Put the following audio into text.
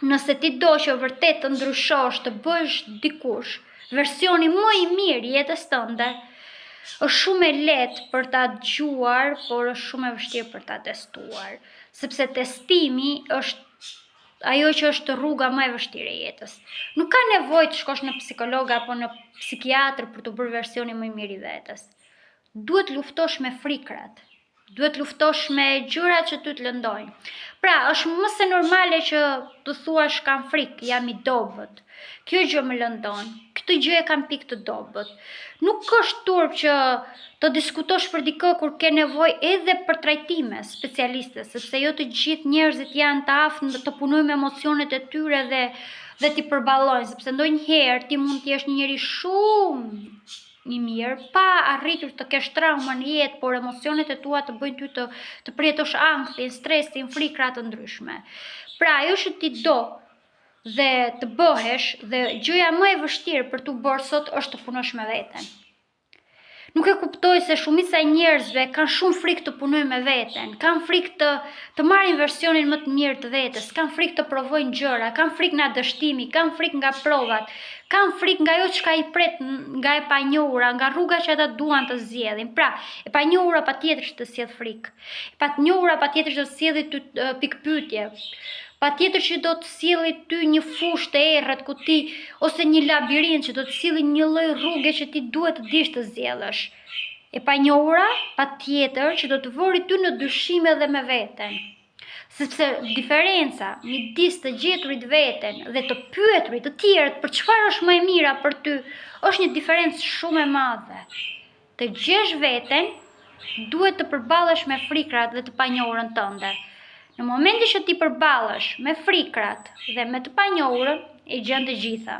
Nëse ti do që vërtet të ndryshosh, të bësh dikush, versioni më i mirë i jetës tënde, është shumë e lehtë për ta dëgjuar, por është shumë e vështirë për ta testuar, sepse testimi është ajo që është rruga më e vështirë e jetës. Nuk ka nevojë të shkosh në psikolog apo në psikiatër për të bërë versionin më i mirë i vetes. Duhet luftosh me frikrat. Duhet luftosh me gjërat që ty të lëndojnë. Pra, është më se normale që të thuash kam frikë, jam i dobët. Kjo gjë më lëndon. Këtë gjë e kam pikë të dobët. Nuk është turp që të diskutosh për dikë kur ke nevojë edhe për trajtime specialiste, sepse jo të gjithë njerëzit janë të aftë të punojnë me emocionet e tyre dhe t'i përballojnë, sepse ndonjëherë ti mund të jesh një njeri shumë i mirë, pa arritur të kesh trauma në jetë, por emocionet e tua të bëjnë ty të përjetosh ankthin, stresin, frikra të ndryshme. Pra, ajo që ti do dhe të bëhesh, dhe gjëja më e vështirë për t'u bërë sot është të punosh me veten. Nuk e kuptoj se shumica e njerëzve kanë shumë frikë të punojnë me veten, kanë frikë të marrin versionin më të mirë të vetes, kanë frikë të provojnë gjëra, kanë frikë nga dështimi, kanë frikë nga provat, kanë frikë nga ajo çka i pret nga e panjohura, nga rruga që ata duan të zgjedhin. Pra, e panjohura patjetër që të sjell frikë. E panjohura patjetër që të sjellë ty pikpyetje. Patjetër që do të sjellë ty një fushë të errët ku ti ose një labirint që do të sjellë një lloj rruge që ti duhet të dish të zgjedhësh. E panjohura patjetër që do të vëri ty në dyshim edhe me veten. Sepse diferenca midis të gjeturit veten dhe të pyeturit të tjerët për çfarë është më e mira për ty, është një diferencë shumë e madhe. Të gjesh veten, duhet të përballesh me frikrat dhe të panjohurën tënde. Në momentin që ti përballesh me frikrat dhe me të panjohurën, e gjen të gjitha.